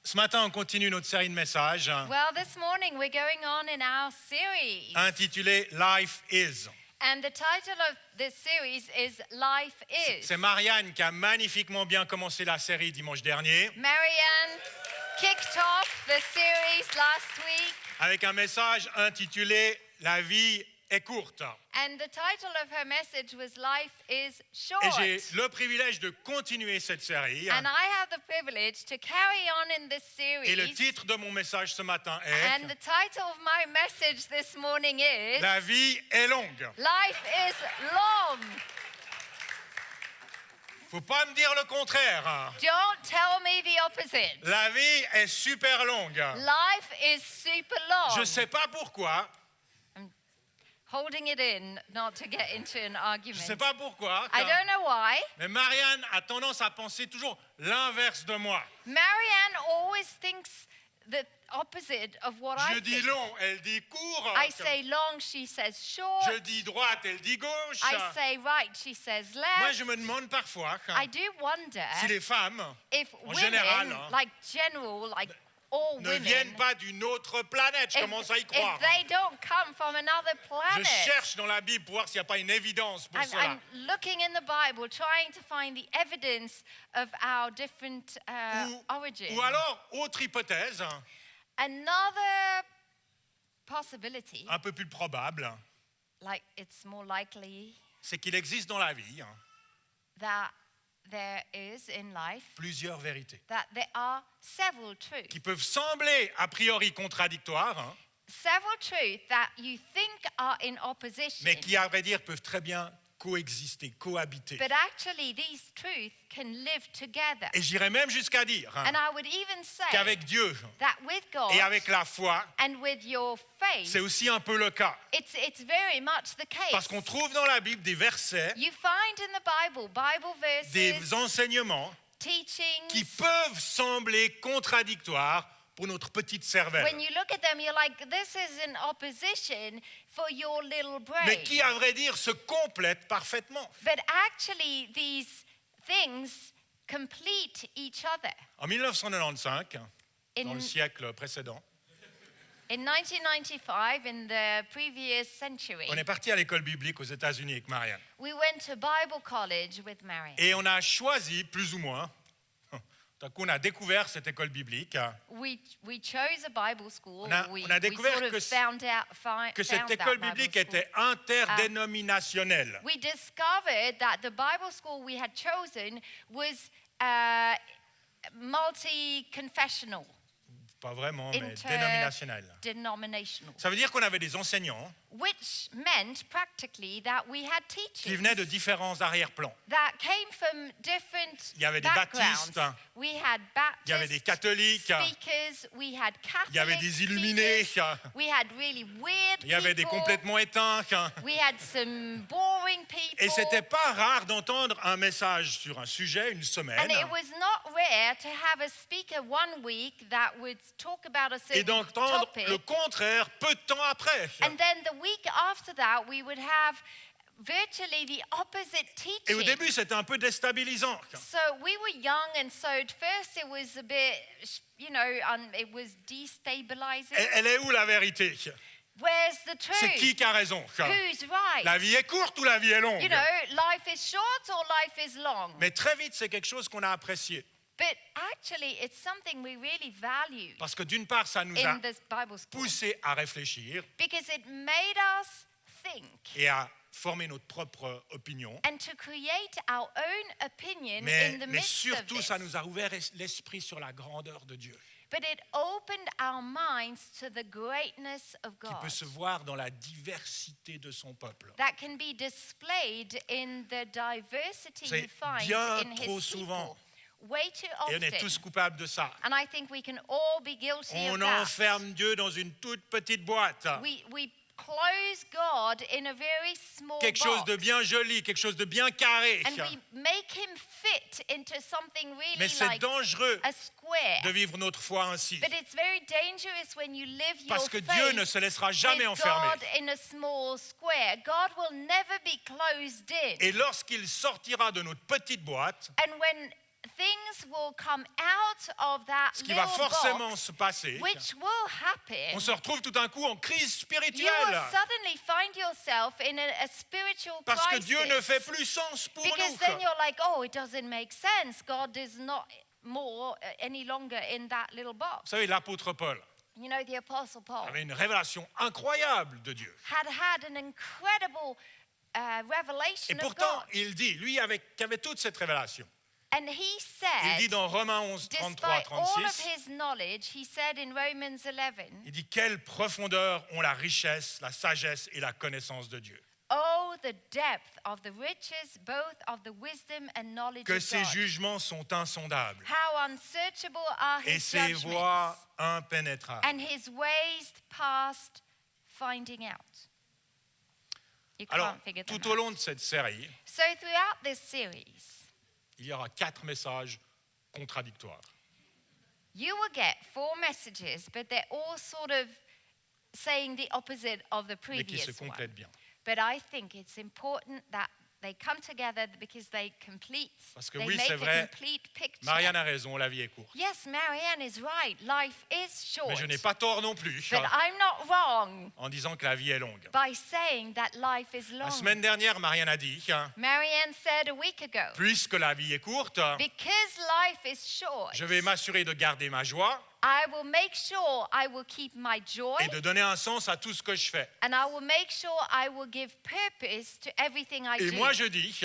Ce matin, on continue notre série de messages Well, this morning we're going on in our series. intitulée Life Is. And the title of this series is Life Is. C'est Marianne qui a magnifiquement bien commencé la série dimanche dernier Marianne kicked off the series last week. avec un message intitulé La vie est courte. And the title of her message was Life is Short. Et j'ai le privilège de continuer cette série. And I have the privilege to carry on in this series. Et le titre de mon message ce matin And est the title of my message this morning is La vie est longue. Life is Long. Faut pas me dire le contraire. Don't tell me the opposite. La vie est super longue. Life is super long. Je sais pas pourquoi. Holding it in, not to get into an Je argument. sais pas pourquoi. I don't know why. Mais Marianne a tendance à penser toujours l'inverse de moi. Marianne always thinks the opposite of what I Je dis think. long, elle dit court. I say long, she says short. Je dis droite, elle dit gauche. I say right, she says Moi, left. je me demande parfois I do wonder si les femmes if en women, général, like general, like all ne women, viennent pas d'une autre planète. Je commence à y croire. if they don't come from another Je planet. cherche dans la Bible pour voir s'il n'y a pas une évidence pour cela. I'm looking in the Bible, trying to find the evidence of our different origins. Ou alors, autre hypothèse, Another possibility, un peu plus probable, like it's more likely c'est qu'il existe dans la vie that there is in life, plusieurs vérités that there are several truths. qui peuvent sembler a priori contradictoires, Several truths that you think are in opposition, mais qui, à vrai dire, peuvent très bien coexister, cohabiter. but actually these truths can live together. Et j'irais même jusqu'à dire And I would even say qu'avec Dieu that with God et avec la foi, and with your faith, c'est aussi un peu le cas. it's very much the case. Parce qu'on trouve dans la Bible des versets, You find in the Bible verses, des enseignements teachings. qui peuvent sembler contradictoires pour notre petite cervelle, When you look at them, you're like, this is in opposition for your little brain. mais qui, à vrai dire, se complètent parfaitement. But actually, these things complete each other. En 1995, dans In, le siècle précédent, in 1995, in the previous century, on est parti à l'école biblique aux États-Unis avec Marianne. we went to Bible college with Marion. Et on a choisi, plus ou moins, tout coup on a découvert cette école biblique, We chose a Bible school. On a découvert we sort que of found out, que cette found that école Bible biblique school. était interdénominationnelle. We discovered that the Bible school we had chosen was multi-confessional, Pas vraiment, mais dénominationnelle. interdenominational, Ça veut dire qu'on avait des enseignants which meant practically that we had qui teachers venaient de différents arrière-plans. that came from different Il y avait des backgrounds. baptistes, We had il y avait des Baptist catholiques, speakers, we had Catholic il y avait des illuminés, speakers, we had really weird il y avait des people, complètement éteints. we had some boring people. Et c'était pas rare d'entendre un message sur un sujet une semaine And it was not rare to have a speaker one week that would talk about a et certain d'entendre topic, le contraire peu de temps après. and then the week after that we would have virtually the opposite Et au teaching. début, c'était un peu déstabilisant. So we were young, and so at first it was a bit, it was destabilizing. Elle est où la vérité? Where's the C'est qui truth? qui a raison? Who's right? La vie est courte ou la vie est longue? You know, life is short or life is long. Mais très vite, c'est quelque chose qu'on a apprécié. But actually, it's something we really value Parce que d'une part, ça nous a in this Bible school poussé à réfléchir because it made us think et à former notre propre opinion. and to create our own opinion in Mais the midst surtout, of this. ça nous a ouvert l'esprit sur la grandeur de Dieu, But it opened our minds to the greatness of qui God peut se voir dans la diversité de son peuple. that can be displayed in the diversity C'est he finds bien in trop his souvent. people. Way too Et on est tous often. coupables de ça. And I think we can all be guilty On of that. enferme Dieu dans une toute petite boîte. We close God in a very small Quelque chose box. de bien joli, quelque chose de bien carré. And we make him fit into something really Mais c'est like dangereux a square. de vivre notre foi ainsi. But it's very dangerous when you live your Parce que faith Dieu ne se laissera jamais with enfermer. God in a small square. God will never be closed in. Et lorsqu'il sortira de notre petite boîte, And when things will come out of that Ce qui va little forcément box, se passer, which will happen. on se retrouve tout d'un coup en crise You will spirituelle. suddenly find yourself in a spiritual Parce que crisis. Dieu ne fait plus sens pour Because nous. then you're like, oh, it doesn't make sense. God is not any longer in that little Vous box. savez, l'apôtre Paul You know, the Apostle Paul avait une révélation incroyable de Dieu. had an incredible Et revelation of pourtant, God. il dit, lui qui avait toute cette révélation, And he il said, dit dans Romains 11, 33, despite all of 36, his knowledge, he said in Romans 11, il dit quelle profondeur ont la richesse, la sagesse et la connaissance de Dieu. oh, the depth of the riches, both of the wisdom and knowledge Que of ses God. jugements sont insondables How unsearchable are et his ses judgments, voies impénétrables. and his ways past finding out. You Alors, can't figure them tout au out. long de cette série, So throughout this series, il y aura 4 messages contradictoires. you will get 4 messages, but they're all sort of saying the opposite of the Mais qui se previous one. complètent bien. But I think it's important that they come together because they complete. Parce que they oui, make c'est a vrai, complete picture. Marianne a raison, la vie est courte. Yes, Marianne is right. Life is short. Mais je n'ai pas tort non plus But I'm not wrong en disant que la vie est longue. by saying that life is La long. semaine dernière, Marianne a dit, Marianne said a week ago, puisque la vie est courte, because life is short, je vais m'assurer de garder ma joie I will make sure I will keep my joy, et de donner un sens à tout ce que je fais. and I will make sure I will give purpose to everything I Et do. moi, je dis,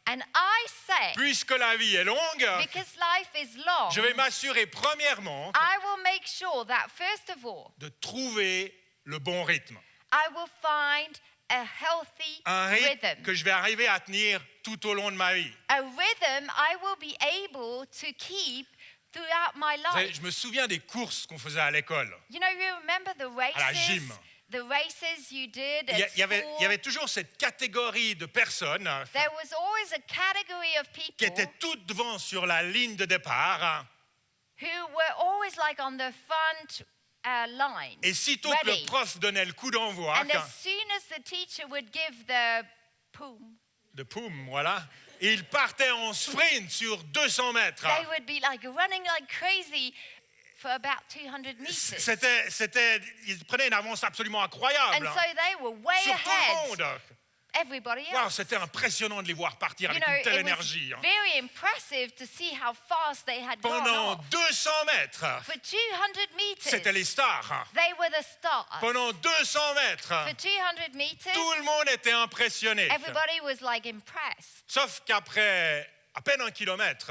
And I say, puisque la vie est longue, because life is long, je vais m'assurer premièrement I will make sure that first of all, de trouver le bon rythme. I will find a healthy Un rythme rhythm. que je vais arriver à tenir tout au long de ma vie. A rhythm I will be able to keep throughout my Vous savez, life. je me souviens des courses qu'on faisait à l'école. You know, you remember the À la races? gym. The races you did Il y, at il y avait, school. il y avait toujours cette catégorie de personnes There was always a category of qui people étaient toutes devant sur la ligne de départ. who were always like on the front line. Et sitôt que Ready. le prof donnait le coup d'envoi, And as soon as the teacher would give the poom, de poum, voilà, ils partaient en sprint sur 200 mètres. they would be like running like crazy for about 200 meters. Ils prenaient une avance absolument incroyable And so they were way sur tout le ahead monde. everybody else. Wow, c'était impressionnant de les voir partir You avec know, une telle it was énergie. very impressive to see how fast they had gone Pendant off. 200 mètres, For 200 meters, c'était les stars. they were the stars. Pendant 200 mètres, For 200 meters, tout le monde était impressionné. everybody was like impressed. Sauf qu'après à peine 1 kilomètre,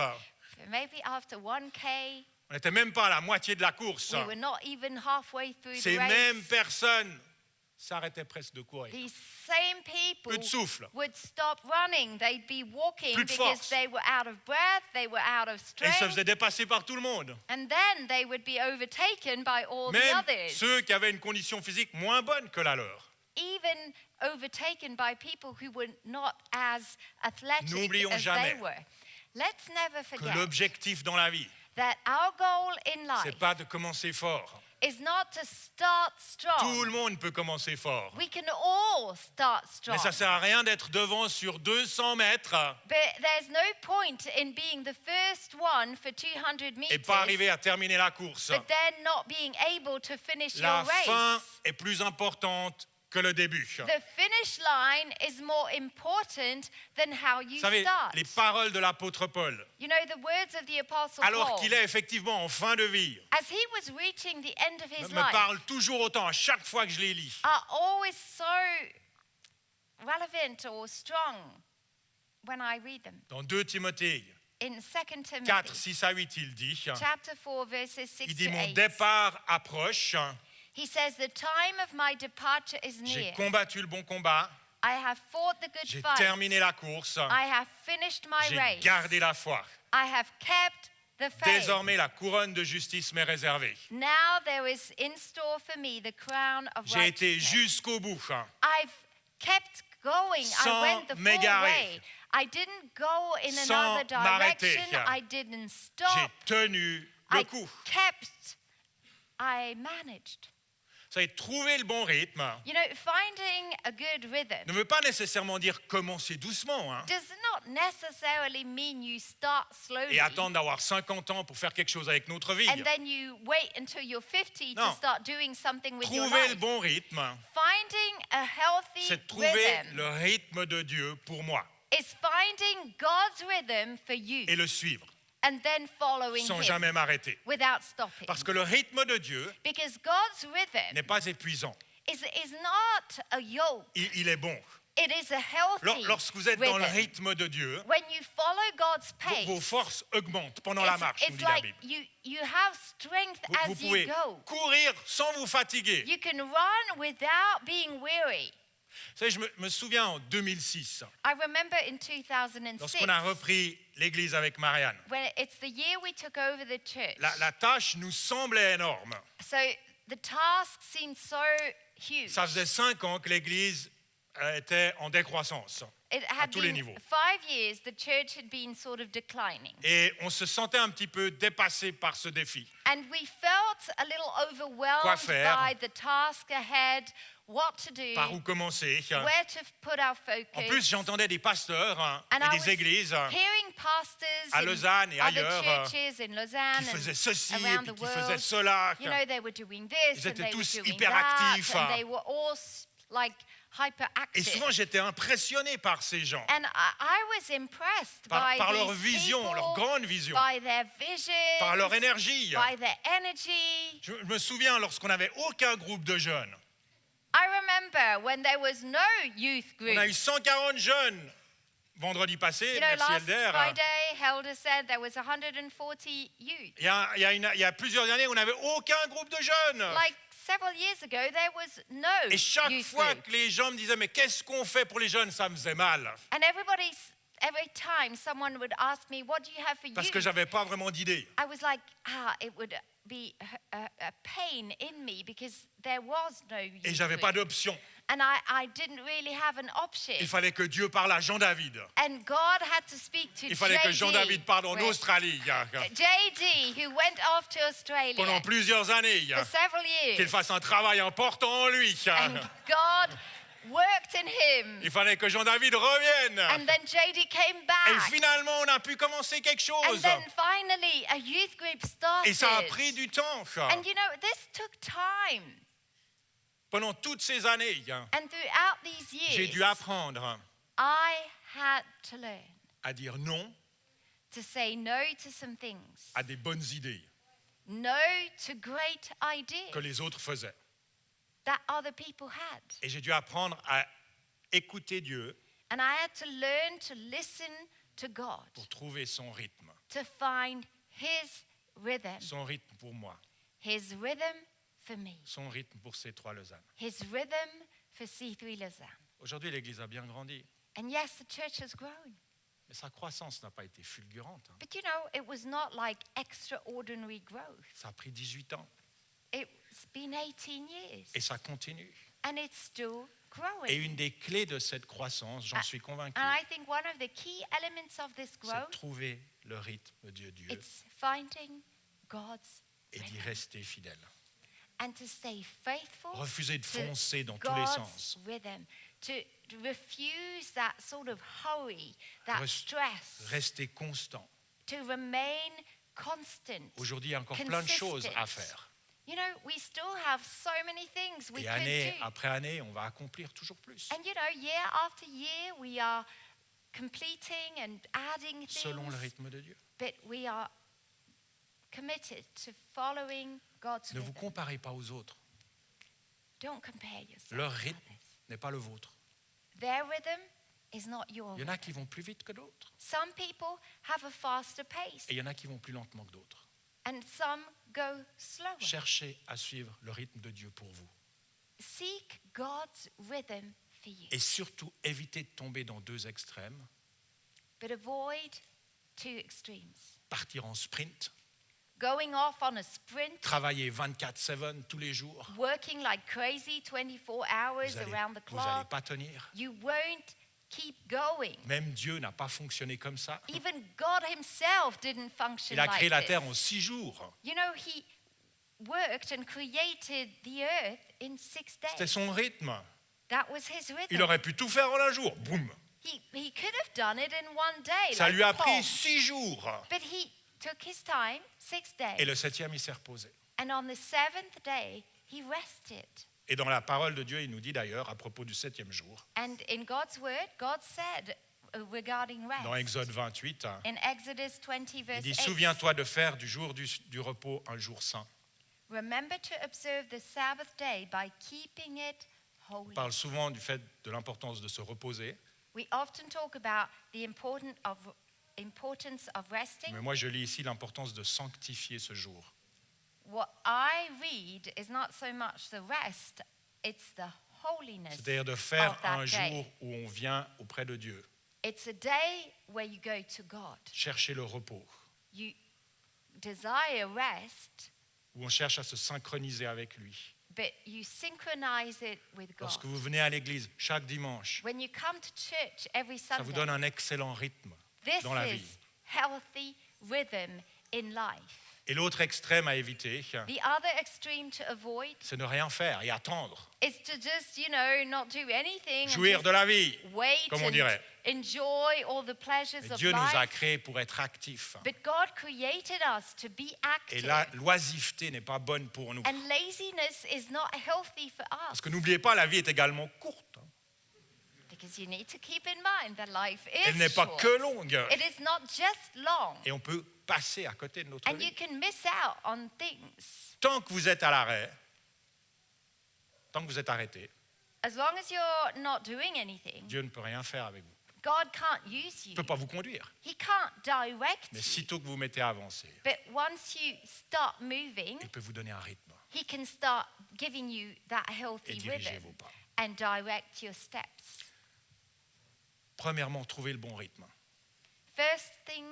Maybe after 1K, on n'était même pas à la moitié de la course. we were not even halfway through Ces the race. mêmes personnes s'arrêtaient presque de courir. These same people Plus de souffle. would stop running. They'd be walking Plus de because force. they were out of breath, they were out of Et ils se strength, faisaient dépasser par tout le monde. and then they would be overtaken by all the Même others. ceux qui avaient une condition physique moins bonne que la leur. Even overtaken by people who were not as athletic N'oublions as jamais they were. Let's never Que forget l'objectif dans la vie, that our goal in life c'est pas de commencer fort. is not to start strong. Tout le monde peut commencer fort. We can all start strong. Mais ça sert à rien d'être devant sur 200 mètres But there's no point in being the first one for 200 meters, et pas arriver à terminer la course. but then not being able to finish La your race. fin est plus importante que le début. The finish line is more important than how you Vous savez, start. les paroles de l'apôtre Paul, You know, the words of the Apostle alors Paul, qu'il est effectivement en fin de vie, as he was reaching the end of his me life, parlent toujours autant à chaque fois que je les lis. are always so relevant or strong when I read them. Dans 2 Timothée In 2 Timothy, 4, 6 à 8, il dit, chapter 4, verses 6 il dit, to mon 8, départ approche, he says, the time of my departure is j'ai near. combattu le bon combat, I have fought the good j'ai fight. terminé la course, I have finished my j'ai race. gardé la foi. I have kept the faith. Désormais, la couronne de justice m'est réservée. Now there is in store for me the crown of J'ai été righteousness. jusqu'au bout. I've kept going. Sans I went the full m'égarer. way. I didn't go in Sans another m'arrêter. direction. I didn't J'ai stop. tenu le I coup. kept. I managed. Vous savez, trouver le bon rythme You know, finding a good rhythm ne veut pas nécessairement dire commencer doucement, hein, does not necessarily mean you start slowly et attendre d'avoir 50 ans pour faire quelque chose avec notre vie. and then you wait until you're 50 Non. to start doing something with your Trouver le life. bon rythme, Finding a healthy c'est de trouver rhythm le rythme de Dieu pour moi is finding God's rhythm for you et le suivre and then following sans him jamais m'arrêter. without stopping. Parce que le rythme de Dieu Because God's rhythm n'est pas épuisant. is not a yoke. Il est bon. It is a healthy Lorsque vous êtes dans le rhythm. rythme de Dieu, When you follow God's pace, vos forces augmentent pendant la marche, nous it's dit la like Bible. you have strength Vous as you pouvez go. courir sans vous fatiguer. You can run without being weary. Vous savez, je me souviens en 2006, I remember in 2006, lorsqu'on a repris l'église avec Marianne. when it's the year we took over the church. La tâche nous semblait énorme. So the task seemed so huge. Ça faisait 5 ans que l'église était en décroissance. It à had tous les been niveaux. 5 years, the church had been sort of declining. Et on se sentait un petit peu dépassé par ce défi. And we felt a little Quoi overwhelmed faire? by the task ahead, what to do, Par où commencer? where to put our focus. En plus, j'entendais des pasteurs And I et was des églises hearing pastors à in Lausanne et other ailleurs, churches in Lausanne qui faisaient ceci and et around puis the qui faisaient world. cela. You know, they were doing this Ils and étaient they were tous doing hyperactifs. that, and they were all like Et hyperactive. souvent, j'étais impressionné par ces gens, And I was impressed by par leur these vision, people, leur grande vision, by their vision, par leur énergie. by their energy. Je me souviens lorsqu'on n'avait aucun groupe de jeunes. I remember when there was no youth group. On a eu 140 jeunes vendredi passé, You know, merci last Elder. Friday, Helder said there was 140 youth. Il y a plusieurs années, on n'avait aucun groupe de jeunes. Like several years ago, there was no Et chaque youth fois group. que les gens me disaient, mais qu'est-ce qu'on fait pour les jeunes, ça me faisait mal. And every time someone would ask me, what do you have for Parce que youth? j'avais pas vraiment d'idée. I was like, it would be a pain in me because there was no youth Et j'avais group. pas d'option. And I didn't really have an option. Il fallait que Dieu parle à Jean David. And God had to speak to Il fallait que Jean David parte en Ouais. Australie JD, who went off to Australia pendant plusieurs années. for several years. Qu'il fasse un travail important en lui. And God worked in him. Il fallait que Jean David revienne. And then JD came Et back. finalement, on a pu commencer quelque And chose. then finally, a youth group started. Et ça a pris du temps. And you know, this took time. Pendant toutes ces années, And throughout these j'ai years, dû apprendre I had to learn à dire non to say no to some things, à des bonnes idées no to great ideas que les autres faisaient. that other people had. Et j'ai dû apprendre à écouter Dieu And I had to learn to listen to God, pour trouver son rythme. to find His rhythm, Son rythme pour moi, His rhythm for me, son rythme pour ces 3 Lausanne. His rhythm for C3 Lausanne. Aujourd'hui, l'Église a bien grandi, And yes, the church has grown. mais sa croissance n'a pas été fulgurante. But you know, it was not like extraordinary growth. Ça a pris 18 ans It's been 18 years et ça continue. and it's still growing. Et une des clés de cette croissance, j'en suis convaincu, And I think one of the key elements of this c'est de growth, trouver le rythme de Dieu it's finding God's et d'y rhythm rester fidèle. and to stay faithful Refuser de to foncer dans tous les God's sens. rhythm, to refuse that sort of hurry, that Rest- stress, Rester constant. to remain constant. Aujourd'hui, il y a encore plein de choses à Consistent. faire. You know, we still have so many things we Et could année do. après année, on va accomplir toujours plus. And you know, year after year, we are completing and adding Selon le things, rythme de Dieu. but we are committed to following God's Ne vous rhythm. comparez pas aux autres. Don't compare yourself Leur to rythme others. n'est pas le vôtre. Their rhythm is not your Il y en a rhythm. qui vont plus vite que d'autres. Some people have a faster pace, Et il y en a qui vont plus lentement que d'autres. and some go slower. Cherchez à suivre le rythme de Dieu pour vous. Seek God's rhythm for you, Et surtout, évitez de tomber dans 2 extrêmes. but avoid two extremes. Partir en sprint, Going off on a sprint, travailler 24/7 tous les jours. working like crazy 24 hours Vous allez, around the vous allez clock. pas tenir. You won't keep going. Même Dieu n'a pas fonctionné comme ça. Even God himself didn't function Il a like créé la this. terre en 6 jours. You know, he worked and created the earth in 6 C'était days. son rythme. That was his Il rhythm. aurait pu tout faire en un jour. Boum. He could have done it in one day. Ça like lui a Paul. pris 6 jours. But he took his time, 6 days. Et le 7e, il s'est reposé. And on the 7th day, he rested. Et dans la parole de Dieu, il nous dit d'ailleurs, à propos du 7e jour, And in God's word, God said regarding rest. dans Exode 28, In Exodus 20, il verse dit « 8, Souviens-toi de faire du jour du repos un jour saint. remember to observe the Sabbath day by keeping it » holy. On parle souvent du fait de l'importance de se reposer, We often talk about the importance of resting. mais moi je lis ici l'importance de sanctifier ce jour. What I read is not so much the rest, it's the holiness C'est-à-dire de faire of that un day. jour où on vient auprès de Dieu, It's a day where you go to God. chercher le repos, You desire rest, où on cherche à se synchroniser avec lui. but you synchronize it with God. Lorsque vous venez à l'église chaque dimanche, When you come to church every ça vous Sunday, donne un excellent rythme this dans la is vie. healthy rhythm in life. Et l'autre extrême à éviter, The other extreme to avoid c'est ne rien faire et attendre. is to just, not do anything and Jouir just de la vie, wait comme on and dirait. enjoy all the pleasures Mais of Dieu nous a life. créés pour être actifs. But God created us to be Et active. la loisiveté n'est pas bonne pour nous. And laziness is not healthy for us. Parce que n'oubliez pas, la vie est également courte. Because you need to keep in mind that life is Elle n'est pas short. que longue. It is not just long. Et on peut passer à côté de notre And you vie. can miss out on things. Tant que vous êtes à l'arrêt, tant que vous êtes arrêté, As long as you're not doing anything, Dieu ne peut rien faire avec vous. God can't use Il you. ne peut pas vous conduire. He can't direct Mais you. sitôt que vous mettez à avancer, But once you start moving, il peut vous donner un rythme He can start giving you that et healthy diriger rhythm vos pas. and direct your steps. Premièrement, trouvez le bon rythme, First thing,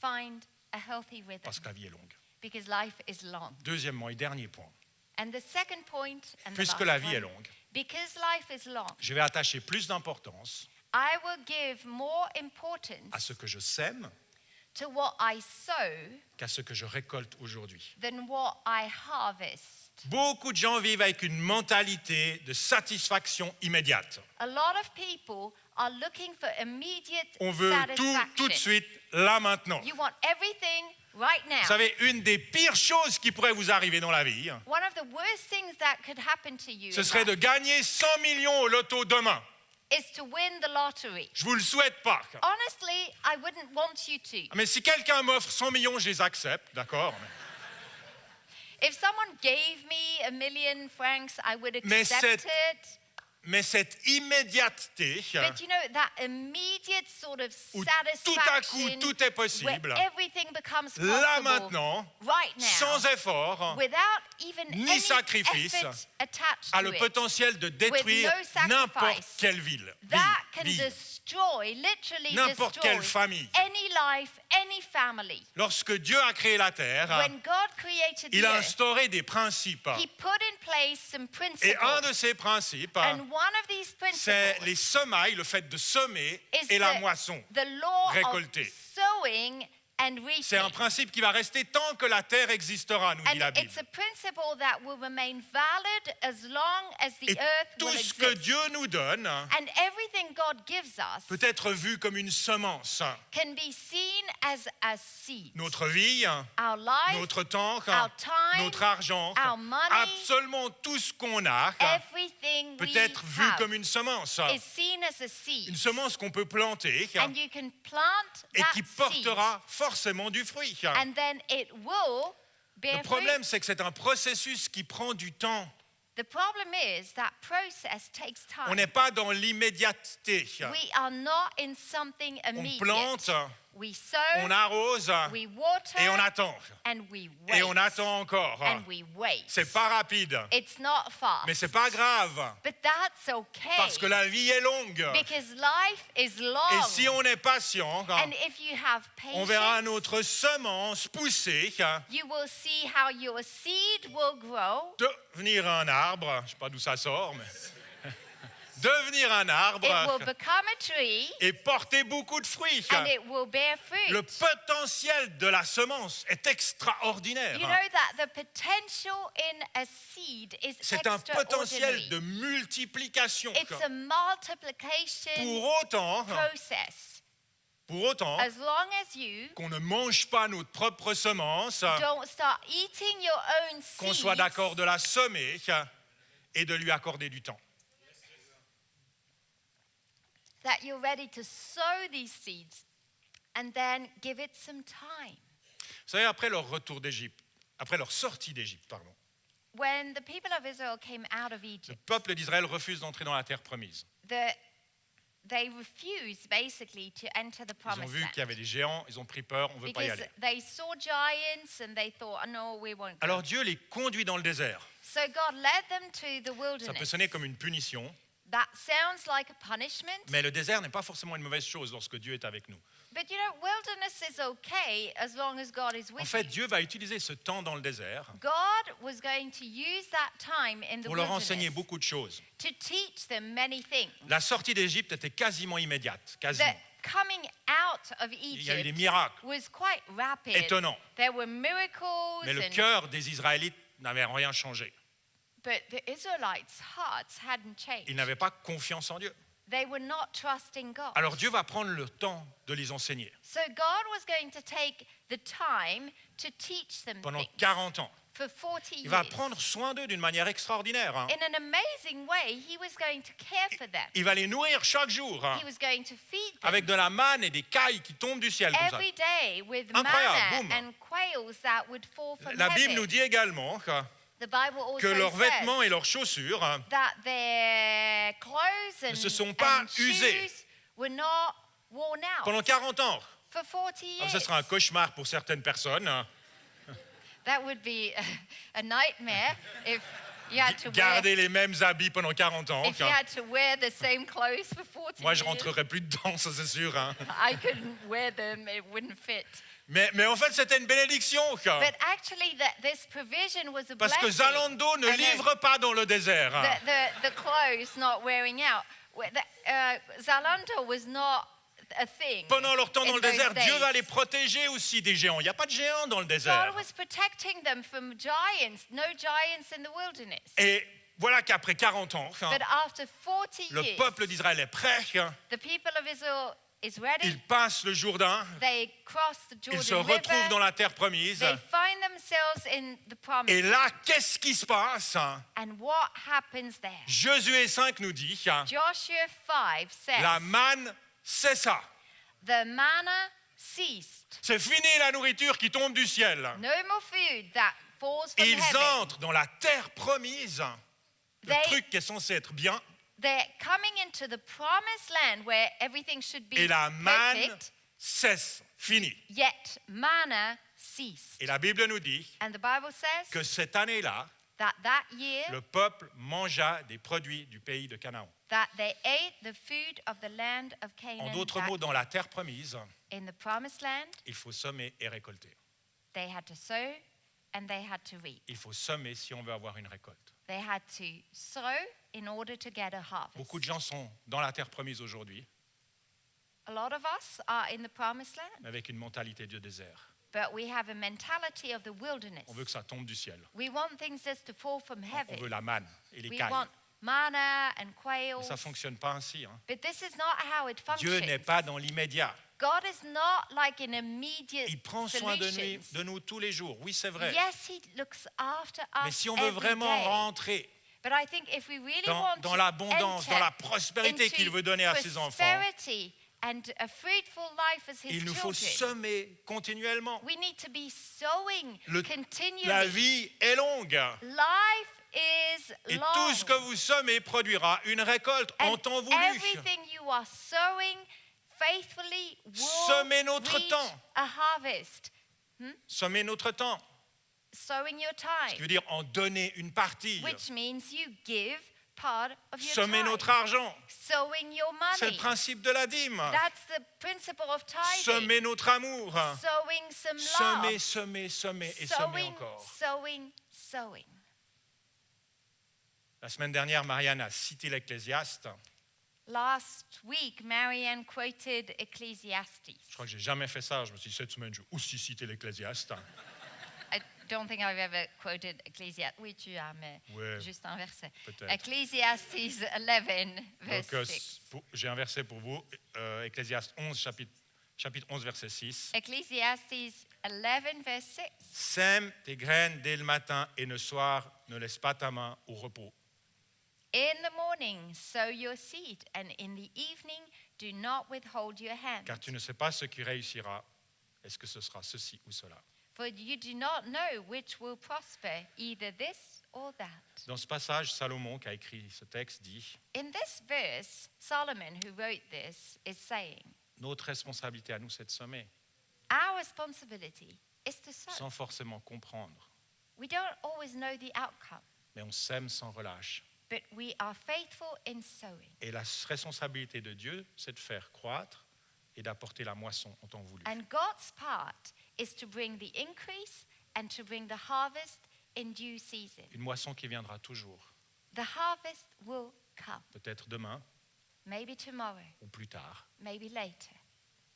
find a healthy rhythm parce que la vie est longue. because life is long. Deuxièmement et dernier point, And the second point, and the puisque last la vie est one, longue, because life is long, je vais attacher plus d'importance I will give more à importance ce que je sème to what I sow qu'à ce que je récolte aujourd'hui. than what I harvest. Beaucoup de gens vivent avec une mentalité de satisfaction immédiate. A lot of people are looking for immediate On veut satisfaction. tout de suite, là maintenant. You want everything right now. Vous savez, une des pires choses qui pourrait vous arriver dans la vie, One of the worst things that could happen to you ce in serait de life gagner 100 millions au loto demain. is to win the lottery. Je vous le souhaite pas. Honestly, I wouldn't want you to. Mais si quelqu'un m'offre 100 millions, je les accepte, d'accord? If someone gave me $1 million, I would Mais accept it. Mais cette immédiateté, But that immediate sort of où tout à coup satisfaction tout est possible, where everything becomes là possible maintenant, right now, sans effort, without even ni any sacrifice, effort attached a to le it, potentiel de détruire no sacrifice, n'importe quelle ville, that can vie. destroy, literally N'importe destroy quelle famille. any life, any family. Lorsque Dieu a créé la terre, When God created il the a earth, instauré des principes. He put in place some principles. Et un de ces principes, And one of these c'est principles les semailles, le fait de semer is et la moisson. the law récolter. of sowing and reaping. C'est un principe qui va rester tant que la terre existera, nous dit And la Bible. it's a principle that will remain valid as long as the Et earth tout will ce que exist. Dieu nous donne And everything God gives us peut être vu comme une semence. can be seen as a seed. Notre vie, Our life, notre temps, our time, notre argent, our money, absolument tout ce qu'on a everything peut we être vu have comme une semence. is seen as a seed. Une semence qu'on peut planter And you can plant et that qui seed, portera forcément du fruit. and then it will bear Le problème, fruit. c'est que c'est un processus qui prend du temps. The problem is that process takes On time. n'est pas dans l'immédiateté. We are not in something On immediate. plante, We sow, on arrose we water, et on attend. and we wait. Et on attend encore. And we wait. C'est pas rapide, It's not fast. mais c'est pas grave But that's okay. parce que la vie est longue. Because life is long. Et si on est patient, And if you have on verra patience, notre semence pousser, you will see how your seed will grow, devenir un arbre. Je sais pas d'où ça sort, mais devenir un it will arbre become a tree, et porter beaucoup de fruits. and it will bear Le fruit. potentiel de la semence est extraordinaire. You know that the potential in a seed is C'est un potentiel extraordinary. de multiplication. It's a multiplication Pour autant, process. As long as you qu'on ne mange pas notre propre semence, don't start eating your own qu'on soit seeds, d'accord de la semer et de lui accorder du temps. that you're ready to sow these seeds and then give it some time. Vous savez, après leur retour d'Égypte, après leur sortie d'Égypte, pardon, When the people of Israel came out of le Egypt, peuple d'Israël refuse d'entrer dans la terre promise. they refused basically to enter the Ils ont promised vu qu'il y avait land des géants, ils ont pris peur, on ne veut pas y because aller. they saw giants and they thought, oh, no, we won't go. Alors Dieu les conduit dans le désert. So God led them to the Ça peut wilderness. sonner comme une punition, That sounds like a punishment, mais le désert n'est pas forcément une mauvaise chose lorsque Dieu est avec nous. but you know, wilderness is okay as long as God is En with fait, you. Dieu va utiliser ce temps dans le désert God was going to use that time in the pour leur enseigner wilderness beaucoup de choses. to teach them many things. La sortie d'Égypte était quasiment immédiate, quasiment. The coming out of Il y a eu des Egypt miracles was quite rapid. étonnants, There were miracles, mais le and, cœur des Israélites n'avait rien changé. but the Israelites' hearts hadn't Ils changed. n'avaient pas confiance en Dieu. They were not trusting God. Alors Dieu va prendre le temps de les enseigner So God was going to take the time to teach them pendant things 40 ans. for 40 Il va years. prendre soin d'eux d'une manière extraordinaire. In an amazing way, he was going to care for them. Il va les nourrir chaque jour He was going to feed them avec de la manne et des cailles qui tombent du ciel. Comme ça. every day with Incroyable, boum. manna and quails that would fall from La Bible heaven. nous dit également The Bible also que leurs says vêtements et leurs chaussures that their clothes and, se sont pas and usés. shoes were not worn out pendant 40 ans. for 40 years. Alors, ce sera un cauchemar pour certaines personnes. That would be a nightmare if you had to wear, Garder les mêmes habits pendant 40 ans. if you had to wear the same clothes for 40 Moi, je years. rentrerai plus dedans, ça c'est sûr. I couldn't wear them, it wouldn't fit. Mais en fait, c'était une bénédiction. But actually, this provision was a Parce que blessing. Zalando ne And livre pas dans le désert. the clothes not wearing out. Zalando was not a thing. Pendant leur temps dans in le those désert, Dieu days. va les protéger aussi des géants. Il n'y a pas de géants dans le désert. God was protecting them from giants. No giants in the wilderness. Et voilà qu'après 40 ans, But after 40 le years, peuple d'Israël est prêt. the people of Israel is ready. Ils passent le Jourdain. They cross the Ils se Jordan retrouvent River. dans la terre promise. They find themselves in the promised Et là, qu'est-ce qui se passe? And what happens there? Josué 5 nous dit, Joshua 5 says, la manne cessa. the manna ceased. C'est fini la nourriture qui tombe du ciel. No more food that falls from Ils heaven. entrent dans la terre promise. Le They- truc qui est censé être bien. They're coming into the promised land where everything should be Et la manne perfect, cesse. Fini. yet manna ceased. Et la Bible nous dit And the Bible says que cette année-là, that year le peuple mangea des produits du pays de Canaan. that they ate the food of the land of En Canaan. d'autres that mots, dans la terre promise, in the promised land, il faut semer et récolter. they had to sow and they had to reap. Il faut semer si on veut avoir une récolte. They had to sow in order to get a harvest. Beaucoup de gens sont dans la terre promise aujourd'hui, A lot of us are in the promised land, mais avec une mentalité de désert. but we have a mentality of the wilderness. On veut que ça tombe du ciel. We want things just to fall from On heaven. veut la manne et les We cailles. want manna and Mais quails. ça ne fonctionne pas ainsi. But this is not how it Dieu n'est functions. pas dans l'immédiat. God is not like an immediate Il prend soin solution. de nous tous les jours. Oui, c'est vrai. Yes, he looks after Mais us si on veut every vraiment day. rentrer But I think if we really dans want to l'abondance, dans la enter prospérité into qu'il veut donner à ses enfants, prosperity and a fruitful life as his il nous faut children, semer continuellement. we need to be sowing La continually. vie est longue. Life is Et long. tout ce que vous semez produira une récolte en And temps voulu. everything you are sowing faithfully will Semez notre reach temps. a harvest. Semer notre temps, Sowing your ce qui time, veut dire en donner une partie. which means you give part of your Semer time. notre argent. Sowing your C'est le money. principe de la dîme. That's the principle of tithing. Semer notre amour. Sowing some Semer, love. semer, semer et semer Sowing, encore. sowing, sowing. La semaine dernière, Marianne a cité l'Ecclésiaste. Last week, Marianne quoted Ecclesiastes. Je crois que j'ai jamais fait ça. Je me suis dit, cette semaine, je vais aussi citer l'Ecclésiaste. I don't think I've ever quoted Ecclesiastes. Oui, tu as, mais Ouais, juste un verset. peut-être. Ecclesiastes 11, verse Donc, 6. j'ai un verset pour vous. Ecclésiaste 11, chapitre 11, verset 6. Ecclesiastes 11, verse 6. Sème tes graines dès le matin et le soir, ne laisse pas ta main au repos. In the morning, sow your seed, and in the evening, do not withhold your hand. Car tu ne sais pas ce qui réussira. Est-ce que ce sera ceci ou cela? For you do not know which will prosper, either this or that. Dans ce passage, Salomon, qui a écrit ce texte, dit In this verse, Solomon, who wrote this, is saying, notre responsabilité à nous, c'est de semer, our responsibility is to sow. sans forcément comprendre. We don't always know the outcome, Mais on sème sans relâche. but we are faithful in sowing. Et la responsabilité de Dieu, c'est de faire croître et d'apporter la moisson en temps voulu. And God's part is to bring the increase and to bring the harvest in due season. Une moisson qui viendra toujours, The harvest will come, peut-être demain maybe tomorrow, ou plus tard, maybe later,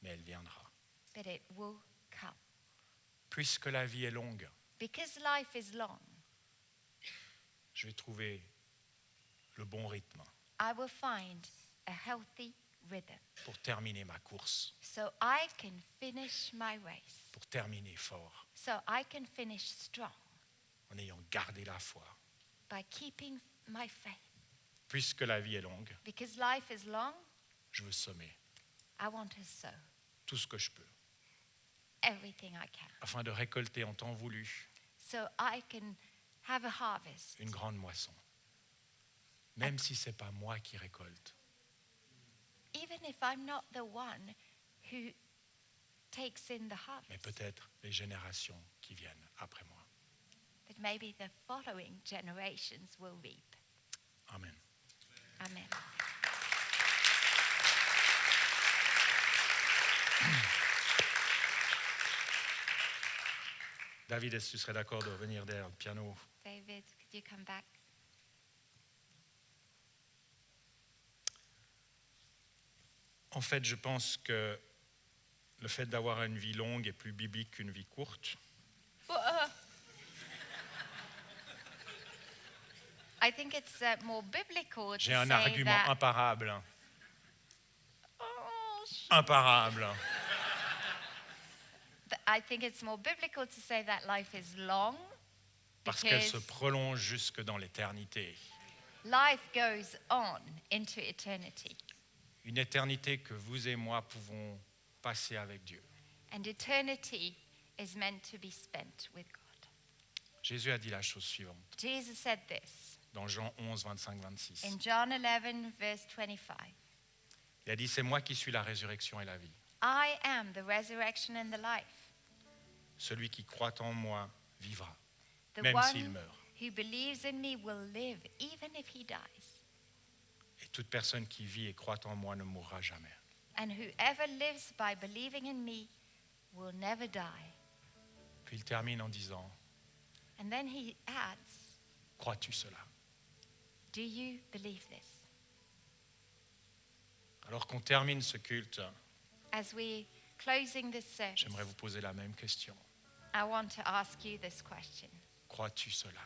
mais elle viendra. but it will come. Puisque la vie est longue, Because life is long, je vais trouver le bon rythme I will find a healthy rhythm pour terminer ma course, so I can finish my race, pour terminer fort, so I can finish strong en ayant gardé la foi. by keeping my faith. Puisque la vie est longue, Because life is long, je veux semer I want to sow tout ce que je peux, everything I can afin de récolter en temps voulu so I can have a harvest. une grande moisson. Même si ce n'est pas moi qui récolte, Even if I'm not the one who takes in the mais harvest, peut-être les générations qui viennent après moi. but maybe the following generations will reap. Amen. Amen. David, est-ce que tu serais d'accord de revenir derrière le piano? David, could you come back? En fait, je pense que le fait d'avoir une vie longue est plus biblique qu'une vie courte. I think it's more biblical to J'ai un say argument that. imparable. Oh, Imparable. I think it's more biblical to say that life is long Parce qu'elle se because prolonge jusque dans l'éternité. life goes on into eternity. Une éternité que vous et moi pouvons passer avec Dieu. And eternity is meant to be spent with God. Jésus a dit la chose suivante Jesus said this dans Jean 11, 25, 26. in John 11, verse 25. Il a dit, c'est moi qui suis la résurrection et la vie. I am the resurrection and the life. Celui qui croit en moi vivra, The même s'il one meurt. who believes in me will live even if he dies. Et toute personne qui vit et croit en moi ne mourra jamais. And whoever lives by believing in me will never die. Puis il termine en disant, And then he adds, crois-tu cela? do you believe this? Alors qu'on termine ce culte, As we're closing this service, j'aimerais vous poser la même question. I want to ask you this question. Crois-tu cela?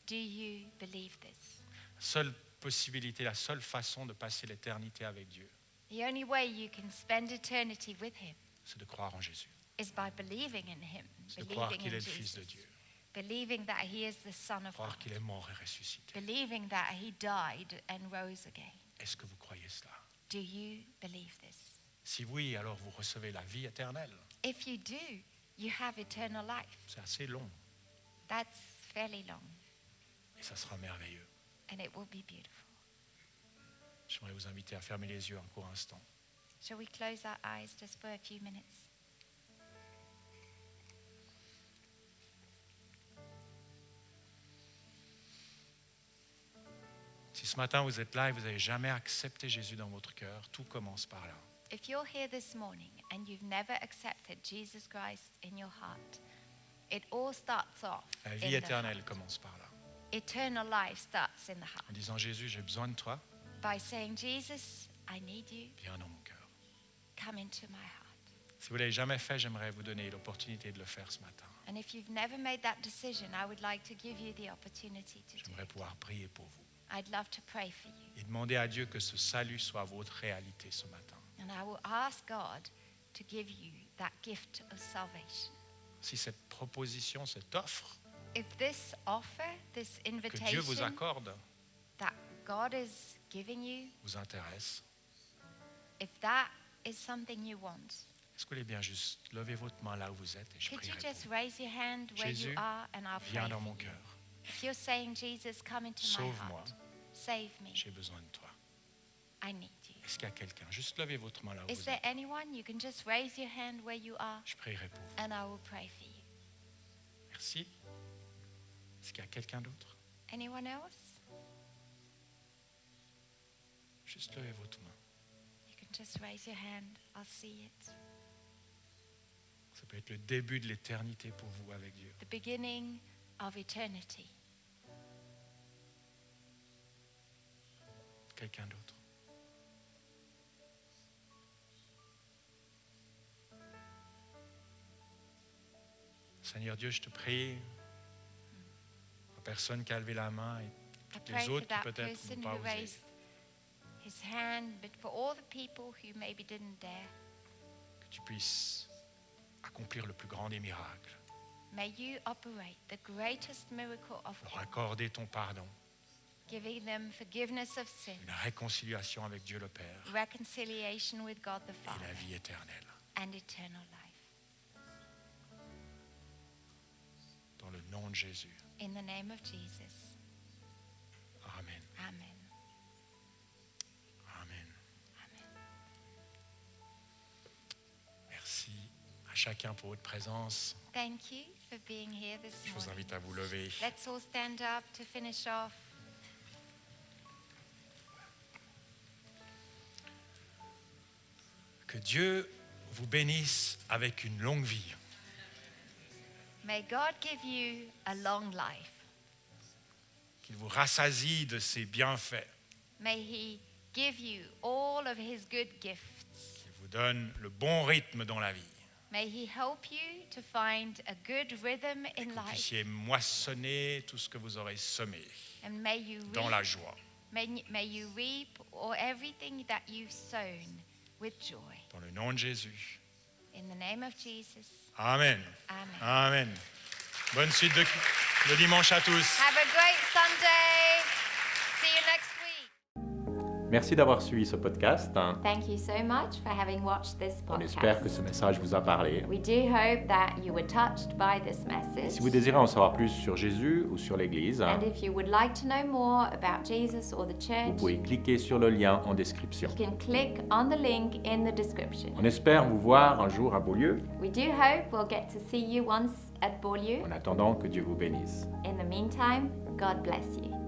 Do you believe this? La seule possibilité, la seule façon de passer l'éternité avec Dieu, The only way you can spend eternity with him c'est de croire en Jésus. is by believing in him, C'est de croire believing qu'il in est le Fils de Jesus, Dieu. believing that he is the Son of Croire God, qu'il est mort et ressuscité. believing that he died and rose again. Est-ce que vous croyez cela? Do you believe this? Si oui, alors vous recevez la vie éternelle. If you do, you have eternal life. C'est assez long That's fairly long, et ça sera merveilleux. and it will be beautiful. J'aimerais vous inviter à fermer les yeux un court instant. Shall we close our eyes just for a few minutes? Si ce matin vous êtes là et vous n'avez jamais accepté Jésus dans votre cœur, tout commence par là. If you're here this morning and you've never accepted Jesus Christ in your heart, it all starts off La in vie the éternelle heart. commence par là. eternal life starts in the En heart. disant Jésus, j'ai besoin de toi, By saying, Jesus, I need you. viens dans mon cœur. Come into my heart. Si vous ne l'avez jamais fait, j'aimerais vous donner l'opportunité de le faire ce matin. And if you've never made that decision, I would like to give you the opportunity to do J'aimerais it. pouvoir prier pour vous I'd love to pray for you. et demander à Dieu que ce salut soit votre réalité ce matin. And I will ask God to give you that gift of salvation. Si cette proposition, cette offre If this offer, this que Dieu vous invitation accorde that God is giving you, vous intéresse, if that is something you want, est-ce que vous voulez bien juste lever votre main là où vous êtes et je could you prierai just pour raise your hand where Jésus, you are and I'll vous. pray Viens for dans mon you. cœur, If you're saying, Jesus, come into my sauve-moi, heart, save me, j'ai besoin de toi. I need you. Est-ce qu'il y a quelqu'un? Juste levez votre main là où Is vous there êtes. anyone? You can just raise your hand where you are Je prierai pour vous. and I will pray for you. Merci. Est-ce qu'il y a quelqu'un d'autre? Anyone else? Juste levez votre main. You can just raise your hand. I'll see it. Ça peut être le début de l'éternité pour vous avec Dieu. The beginning of eternity. Quelqu'un d'autre? Seigneur Dieu, je te prie, la personne qui a levé la main et I toutes pray les for autres qui that peut-être person n'ont pas who osé, raised his hand, but for all the people who maybe didn't dare, que tu puisses accomplir le plus grand des miracles, may you operate the greatest miracle of leur all, accorder ton pardon, giving them forgiveness of sin, une réconciliation avec Dieu le Père reconciliation with God the et la Father, vie éternelle. and eternal life. Dans le nom de Jésus. In the name of Jesus. Amen. Amen. Amen. Amen. Merci à chacun pour votre présence. Thank you for being here this Je vous morning. invite à vous lever. Let's all stand up to finish off. Que Dieu vous bénisse avec une longue vie. May God give you a long life. Qu'il vous rassasie de ses bienfaits. May He give you all of His good gifts. Qu'il vous donne le bon rythme dans la vie. May He help you to find a good rhythm Et in que vous life. puissiez moissonner tout ce que vous aurez semé And may you dans la reap, joie. may you reap or everything that you've sown with joy. Dans le nom de Jésus. In the name of Jesus. Amen. Amen. Amen. Bonne suite de dimanche à tous. Have a great Sunday. See you next week. Merci d'avoir suivi ce podcast. Thank you so much for having watched this On espère que podcast. ce message vous a parlé. We do hope that you were touched by this message. Si vous désirez en savoir plus sur Jésus ou sur l'Église, And if you would like to know more about Jesus or the vous church, pouvez cliquer sur le lien en description. you can click on the link in the description. On espère vous voir un jour à Beaulieu. We do hope we'll get to see you once at Beaulieu. En attendant, que Dieu vous bénisse. In the meantime, God bless you.